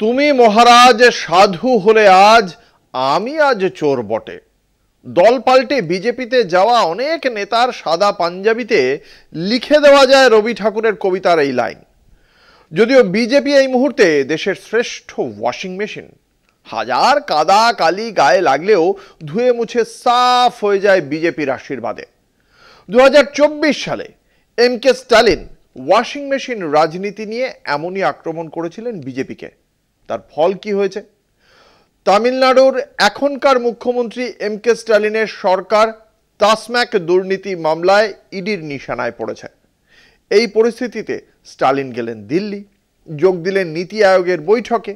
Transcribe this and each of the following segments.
তুমি মহারাজ সাধু হলে আজ, আমি আজ চোর বটে। দল পাল্টে বিজেপিতে যাওয়া অনেক নেতার সাদা পাঞ্জাবিতে লিখে দেওয়া যায় রবি ঠাকুরের কবিতার এই লাইন। যদিও বিজেপি এই মুহূর্তে দেশের শ্রেষ্ঠ ওয়াশিং মেশিন, হাজার কাদা কালি গায়ে লাগলেও ধুয়ে মুছে সাফ হয়ে যায় বিজেপির আশীর্বাদে। 2024 সালে এম.কে. স্ট্যালিন ওয়াশিং মেশিন রাজনীতি নিয়ে এমনই আক্রমণ করেছিলেন বিজেপিকে। তার ফল কি হয়েছে? তামিলনাড়ুর এখনকার মুখ্যমন্ত্রী এম.কে. স্ট্যালিনের সরকার টাসম্যাক দুর্নীতি মামলায় ইডির নিশানায় পড়েছে। এই পরিস্থিতিতে স্ট্যালিন গেলেন দিল্লি, যোগ দিলেন নীতি আয়োগের বৈঠকে,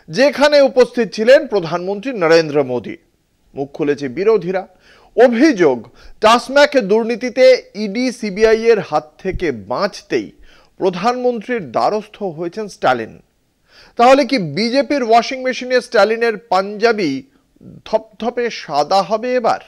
যেখানে উপস্থিত ছিলেন প্রধানমন্ত্রী নরেন্দ্র মোদী। মুখ খুলেছে বিরোধীরা। অভিযোগ, টাসম্যাক দুর্নীতিতে ইডি সিবিআই এর হাত থেকে বাঁচতেই প্রধানমন্ত্রীর দ্বারস্থ হয়েছেন স্ট্যালিন। তাহলে কি বিজেপির ওয়াশিং মেশিনে স্ট্যালিনের পাঞ্জাবি ধপধপে সাদা হবে এবার?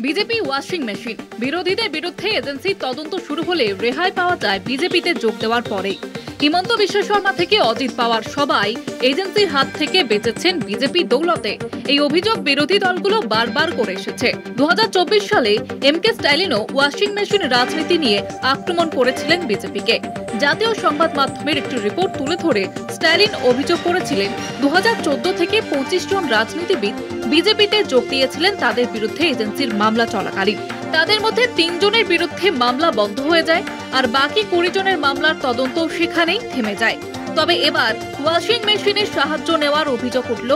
বিজেপি ওয়াশিং মেশিন, বিরোধীদের বিরুদ্ধে এজেন্সির তদন্ত শুরু হলে রেহাই পাওয়া যায় বিজেপিতে যোগ দেওয়ার পরেই। হিমন্ত বিশ্ব শর্মা থেকে অজিত পাওয়ার সবাই এজেন্সির হাত থেকে বেঁচেছেন বিজেপি দৌলতে। এই অভিযোগ বিরোধী দলগুলো বারবার করে এসেছে। 2024 সালে এম.কে. স্ট্যালিনও ওয়াশিং মেশিন রাজনীতি নিয়ে আক্রমণ করেছিলেন বিজেপিকে। জাতীয় সংবাদ মাধ্যমের একটি রিপোর্ট তুলে ধরে স্ট্যালিন অভিযোগ করেছিলেন 2014 থেকে 25 জন রাজনীতিবিদ বিজেপিতে যোগ দিয়েছিলেন তাদের বিরুদ্ধে এজেন্সির মামলা চলাকালীন। তাদের মধ্যে 3 জনের বিরুদ্ধে মামলা বন্ধ হয়ে যায়, আর বাকি 20 জনের মামলার তদন্ত সেখানেই থেমে যায়। তবে এবার ওয়াশিং মেশিনের সাহায্য নেওয়ার অভিযোগ উঠল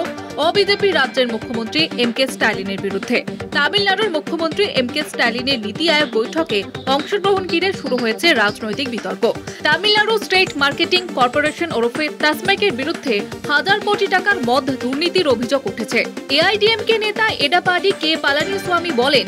অবিজেপি রাজ্যের মুখ্যমন্ত্রী এম.কে. স্ট্যালিনের বিরুদ্ধে। তামিলনাড়ুর মুখ্যমন্ত্রী এম.কে. স্ট্যালিনের নীতি আয়োগ বৈঠকে অংশগ্রহণ ঘিরে শুরু হয়েছে রাজনৈতিক বিতর্ক। তামিলনাড়ু স্টেট মার্কেটিং কর্পোরেশন ওরফে টাসম্যাকের বিরুদ্ধে হাজার কোটি টাকার মদ দুর্নীতির অভিযোগ উঠেছে। এআইডিএমকে নেতা এডাপাডি কে পালানিস্বামী বলেন,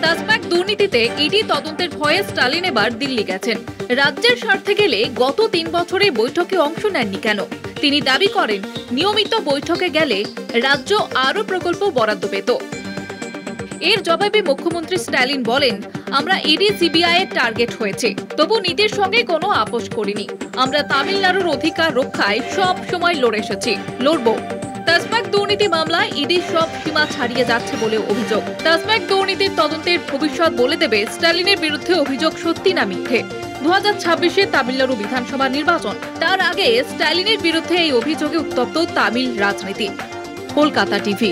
টাসম্যাক দুর্নীতিতে ইডি তদন্তের ভয়ে স্ট্যালিন এবার দিল্লি গেছেন। রাজ্যের স্বার্থে গেলে গত 3 বছরে বৈঠকে অংশ নেননি কেন? তিনি দাবি করেন, নিয়মিত বৈঠকে গেলে রাজ্য আরও প্রকল্প বরাদ্দ পেত। এর জবাবে মুখ্যমন্ত্রী স্ট্যালিন বলেন, আমরা ইডি সিবিআই এর টার্গেট হয়েছে, তবু নীতির সঙ্গে কোনো আপোষ করিনি। আমরা তামিলনাড়ুর অধিকার রক্ষায় সব সময় লড়ে এসেছি, লড়ব। টাসম্যাক দুর্নীতি মামলায় ইডি সব সীমা ছাড়িয়ে যাচ্ছে বলে অভিযোগ। টাসম্যাক দুর্নীতির তদন্তের ভবিষ্যৎ বলে দেবে স্ট্যালিনের বিরুদ্ধে অভিযোগ সত্যি না মিথ্যে। 2026-এ তামিলনাড়ু বিধানসভা নির্বাচন, তার আগে স্ট্যালিনের বিরুদ্ধে এই অভিযোগে উত্তপ্ত তামিল রাজনীতি। কলকাতা টিভি।